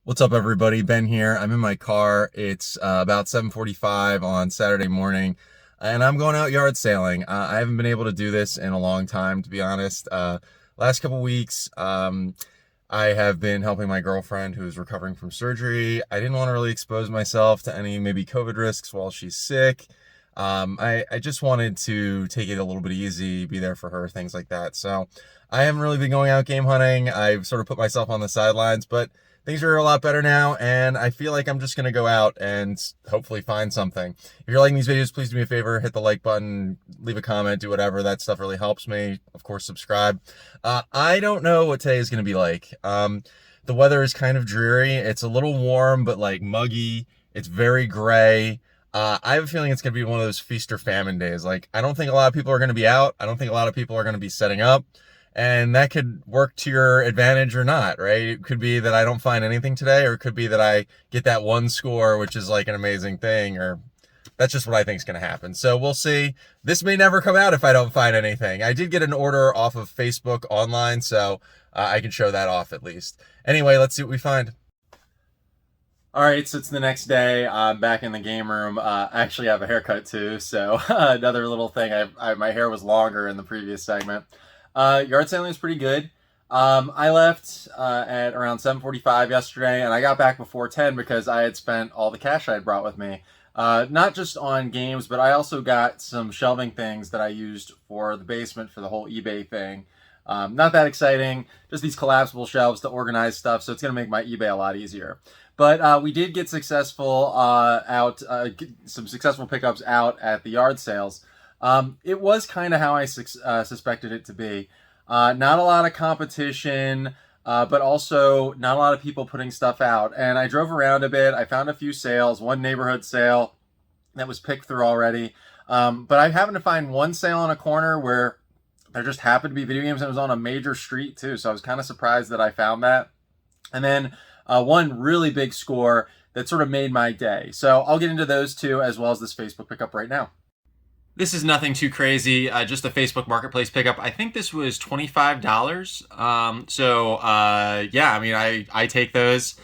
What's up, everybody? Ben here. I'm in my car. It's about 7:45 on Saturday morning, and I'm going out yard sailing. I haven't been able to do this in a long time, to be honest. Last couple weeks, I have been helping my girlfriend who is recovering from surgery. I didn't want to really expose myself to any maybe COVID risks while she's sick. I just wanted to take it a little bit easy, be there for her, things like that. So I haven't really been going out game hunting. I've sort of put myself on the sidelines, but things are a lot better now, and I feel like I'm just going to go out and hopefully find something. If you're liking these videos, please do me a favor, hit the like button, leave a comment, do whatever. That stuff really helps me. Of course, subscribe. I don't know what today is going to be like. The weather is kind of dreary. It's a little warm, but like muggy. It's very gray. I have a feeling it's going to be one of those feast or famine days. Like, I don't think a lot of people are going to be out. I don't think a lot of people are going to be setting up. And that could work to your advantage or not, right? It could be that I don't find anything today, or it could be that I get that one score, which is like an amazing thing, or that's just what I think is going to happen. So we'll see. This may never come out if I don't find anything. I did get an order off of Facebook online, so I can show that off at least. Anyway, let's see what we find. All right, so it's the next day. I'm back in the game room. I actually have a haircut too, so another little thing. My hair was longer in the previous segment. Yard sailing was pretty good. I left at around 7:45 yesterday, and I got back before 10 because I had spent all the cash I had brought with me. Not just on games, but I also got some shelving things that I used for the basement for the whole eBay thing. Not that exciting, just these collapsible shelves to organize stuff, so it's going to make my eBay a lot easier. But we did get some successful pickups out at the yard sales. It was kind of how I suspected it to be. Not a lot of competition, but also not a lot of people putting stuff out. And I drove around a bit. I found a few sales, one neighborhood sale that was picked through already. But I happened to find one sale on a corner where there just happened to be video games, and it was on a major street too. So I was kind of surprised that I found that. And then one really big score that sort of made my day. So I'll get into those two as well as this Facebook pickup right now. This is nothing too crazy, just a Facebook Marketplace pickup. I think this was $25. Yeah, I mean, I take those.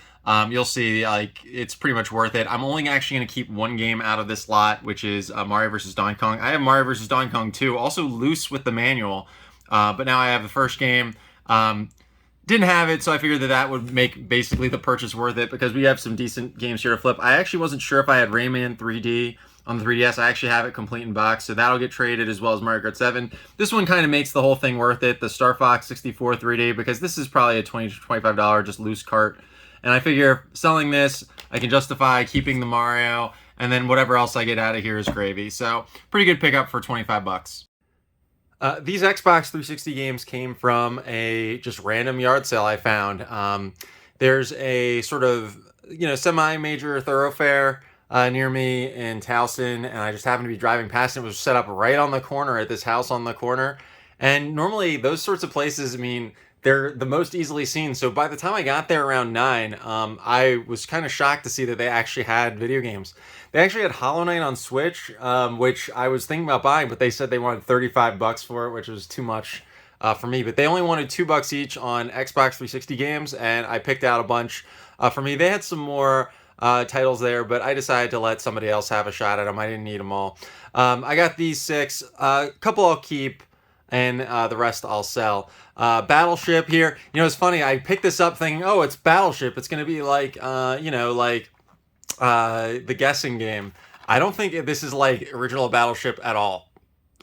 You'll see, like, it's pretty much worth it. I'm only actually going to keep one game out of this lot, which is Mario vs. Donkey Kong. I have Mario vs. Donkey Kong 2, also loose with the manual, but now I have the first game. Didn't have it, so I figured that that would make basically the purchase worth it because we have some decent games here to flip. I actually wasn't sure if I had Rayman 3D on the 3DS. I actually have it complete in box, so that'll get traded as well as Mario Kart 7. This one kind of makes the whole thing worth it, the Star Fox 64 3D, because this is probably a $20 to $25 just loose cart. And I figure selling this, I can justify keeping the Mario, and then whatever else I get out of here is gravy. So pretty good pickup for 25 bucks. These Xbox 360 games came from a just random yard sale I found. There's a sort of, semi-major thoroughfare near me in Towson, and I just happened to be driving past, and it was set up right on the corner at this house on the corner. And normally those sorts of places, I mean, they're the most easily seen. So by the time I got there around 9, I was kind of shocked to see that they actually had video games. They actually had Hollow Knight on Switch, which I was thinking about buying, but they said they wanted 35 bucks for it, which was too much for me. But they only wanted $2 each on Xbox 360 games, and I picked out a bunch for me. They had some more titles there, but I decided to let somebody else have a shot at them. I didn't need them all. I got these 6. A couple I'll keep, and the rest I'll sell. Battleship here. It's funny. I picked this up thinking, oh, it's Battleship. It's going to be like, the guessing game. I don't think this is like original Battleship at all.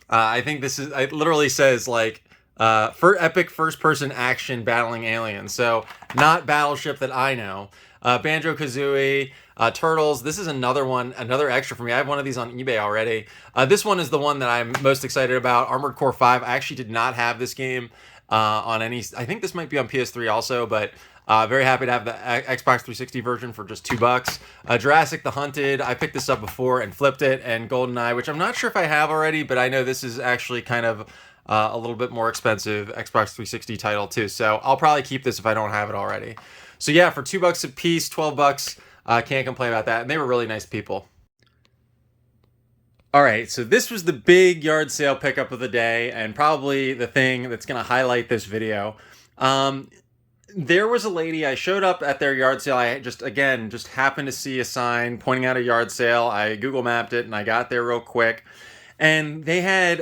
I think this is, it literally says like, for epic first-person action battling aliens. So not Battleship that I know. Banjo-Kazooie, Turtles. This is another one, another extra for me. I have one of these on eBay already. This one is the one that I'm most excited about. Armored Core 5. I actually did not have this game on any. I think this might be on PS3 also, but very happy to have the Xbox 360 version for just $2. Jurassic the Hunted. I picked this up before and flipped it. And GoldenEye, which I'm not sure if I have already, but I know this is actually kind of a little bit more expensive Xbox 360 title too. So I'll probably keep this if I don't have it already. So yeah, for $2 a piece, 12 bucks, can't complain about that. And they were really nice people. All right, so this was the big yard sale pickup of the day, and probably the thing that's going to highlight this video. there was a lady, I showed up at their yard sale. I just happened to see a sign pointing out a yard sale. I Google mapped it and I got there real quick. And they had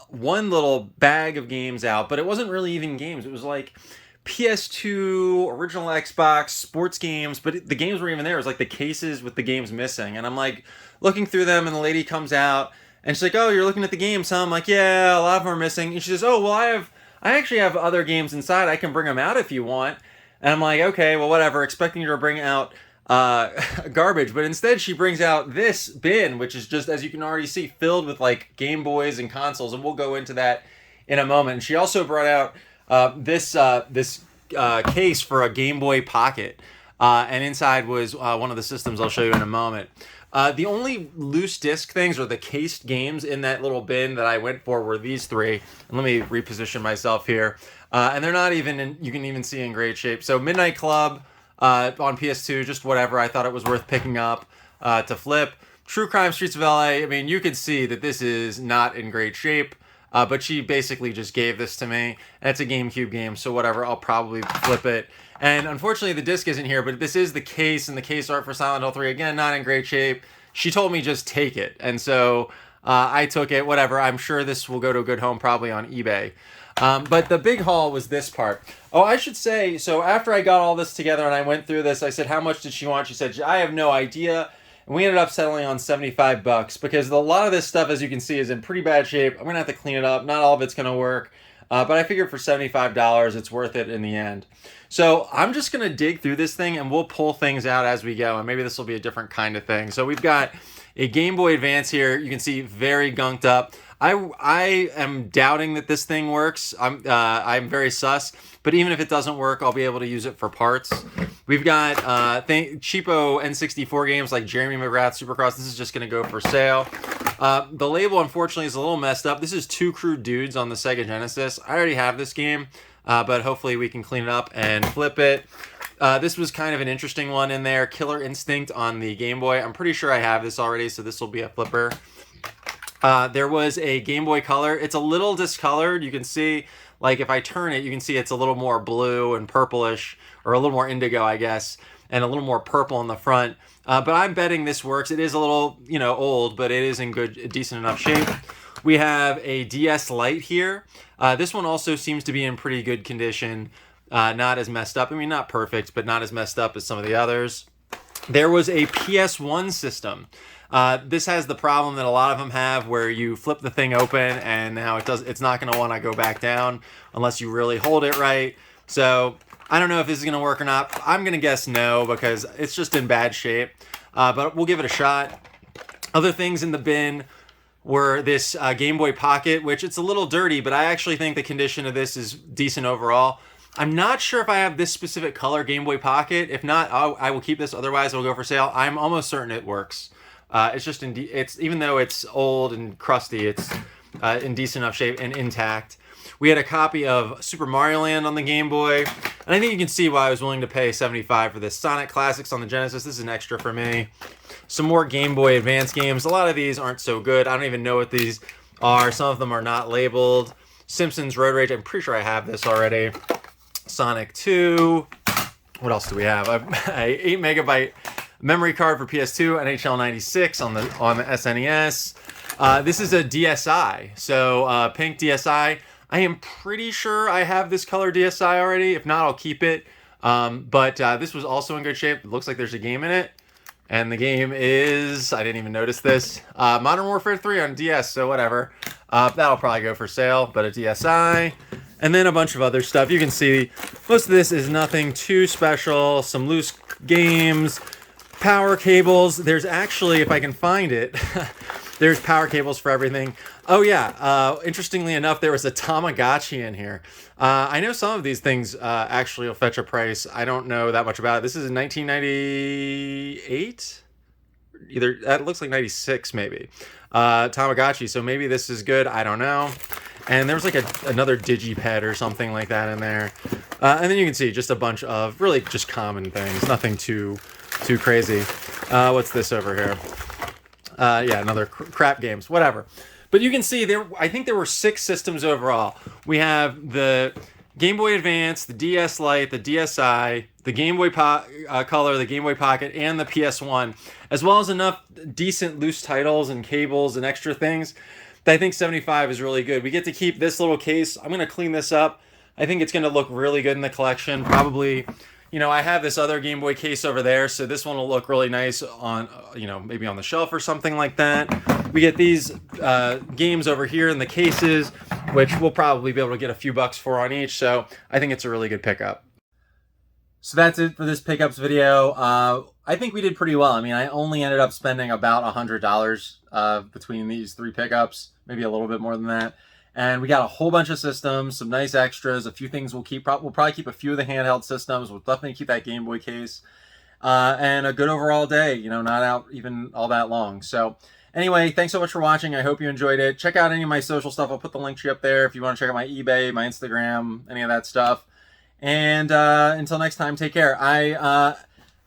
one little bag of games out, but it wasn't really even games. It was like PS2, original Xbox, sports games, but the games were even there. It was like the cases with the games missing. And I'm like looking through them, and the lady comes out and she's like, "Oh, you're looking at the games, huh?" I'm like, "Yeah, a lot of them are missing." And she says, "Oh, well, I actually have other games inside. I can bring them out if you want." And I'm like, "Okay, well, whatever," expecting her to bring out garbage, but instead she brings out this bin, which is just, as you can already see, filled with like Game Boys and consoles, and we'll go into that in a moment. And she also brought out this case for a Game Boy Pocket, and inside was one of the systems I'll show you in a moment. The only loose disc things or the cased games in that little bin that I went for were these three. And let me reposition myself here. And they're not even you can even see in great shape. So Midnight Club on PS2, just whatever. I thought it was worth picking up to flip. True Crime Streets of LA. I mean, you could see that this is not in great shape. But she basically just gave this to me. And it's a GameCube game, so whatever. I'll probably flip it. And unfortunately, the disc isn't here, but this is the case, and the case art for Silent Hill 3. Again, not in great shape. She told me just take it. And so I took it, whatever. I'm sure this will go to a good home, probably on eBay. But the big haul was this part. Oh, I should say, so after I got all this together and I went through this, I said, "How much did she want?" She said, "I have no idea." And we ended up settling on $75 because a lot of this stuff, as you can see, is in pretty bad shape. I'm going to have to clean it up. Not all of it's going to work. But I figured for $75, it's worth it in the end. So I'm just going to dig through this thing and we'll pull things out as we go. And maybe this will be a different kind of thing. So we've got a Game Boy Advance here. You can see very gunked up. I am doubting that this thing works. I'm very sus. But even if it doesn't work, I'll be able to use it for parts. We've got cheapo N64 games like Jeremy McGrath Supercross. This is just going to go for sale. The label, unfortunately, is a little messed up. This is Two Crude Dudes on the Sega Genesis. I already have this game, but hopefully we can clean it up and flip it. This was kind of an interesting one in there. Killer Instinct on the Game Boy. I'm pretty sure I have this already, so this will be a flipper. There was a Game Boy Color. It's a little discolored. You can see, like, if I turn it, you can see it's a little more blue and purplish, or a little more indigo, I guess, and a little more purple in the front. But I'm betting this works. It is a little, old, but it is in decent enough shape. We have a DS Lite here. This one also seems to be in pretty good condition. Not as messed up. I mean, not perfect, but not as messed up as some of the others. There was a PSOne system. This has the problem that a lot of them have, where you flip the thing open and now it's not going to want to go back down unless you really hold it right. So I don't know if this is going to work or not. I'm going to guess no, because it's just in bad shape. But we'll give it a shot. Other things in the bin were this Game Boy Pocket, which it's a little dirty, but I actually think the condition of this is decent overall. I'm not sure if I have this specific color Game Boy Pocket. If not, I will keep this. Otherwise, it'll go for sale. I'm almost certain it works. It's just even though it's old and crusty, it's in decent enough shape and intact. We had a copy of Super Mario Land on the Game Boy, and I think you can see why I was willing to pay $75 for this. Sonic Classics on the Genesis. This is an extra for me. Some more Game Boy Advance games. A lot of these aren't so good. I don't even know what these are. Some of them are not labeled. Simpsons Road Rage. I'm pretty sure I have this already. Sonic 2. What else do we have? A 8 megabyte memory card for PS2, NHL 96 on the SNES. This is a DSi, so pink DSi. I am pretty sure I have this color DSi already. If not, I'll keep it. But this was also in good shape. It looks like there's a game in it, and the game is, I didn't even notice this, Modern Warfare 3 on DS. So whatever. That'll probably go for sale, but a DSi. And then a bunch of other stuff. You can see most of this is nothing too special. Some loose games, power cables. There's actually, if I can find it, there's power cables for everything. Oh yeah, interestingly enough, there was a Tamagotchi in here. I know some of these things actually will fetch a price. I don't know that much about it. This is in 1998? Either, that looks like 96 maybe. Tamagotchi, so maybe this is good. I don't know. And there was like another Digiped or something like that in there. And then you can see just a bunch of really just common things. Nothing too crazy. What's this over here? Yeah, another crap games. Whatever. But you can see I think there were 6 systems overall. We have the Game Boy Advance, the DS Lite, the DSi, the Game Boy Color, the Game Boy Pocket, and the PSOne, as well as enough decent loose titles and cables and extra things that I think 75 is really good. We get to keep this little case. I'm going to clean this up. I think it's going to look really good in the collection. Probably, you know, I have this other Game Boy case over there, so this one will look really nice on, you know, maybe on the shelf or something like that. We get these games over here in the cases, which we'll probably be able to get a few bucks for on each, so I think it's a really good pickup. So that's it for this pickups video. I think we did pretty well. I mean, I only ended up spending about $100 between these three pickups, maybe a little bit more than that. And we got a whole bunch of systems, some nice extras, a few things we'll keep. We'll probably keep a few of the handheld systems. We'll definitely keep that Game Boy case. And a good overall day, you know, not out even all that long. So anyway, thanks so much for watching. I hope you enjoyed it. Check out any of my social stuff. I'll put the link tree up there if you want to check out my eBay, my Instagram, any of that stuff. And until next time, take care. I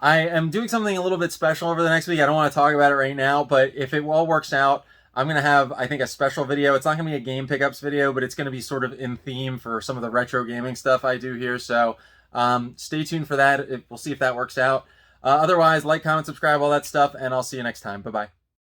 am doing something a little bit special over the next week. I don't want to talk about it right now, but if it all works out, I'm going to have, I think, a special video. It's not going to be a game pickups video, but it's going to be sort of in theme for some of the retro gaming stuff I do here. So stay tuned for that. We'll see if that works out. Otherwise, like, comment, subscribe, all that stuff, and I'll see you next time. Bye-bye.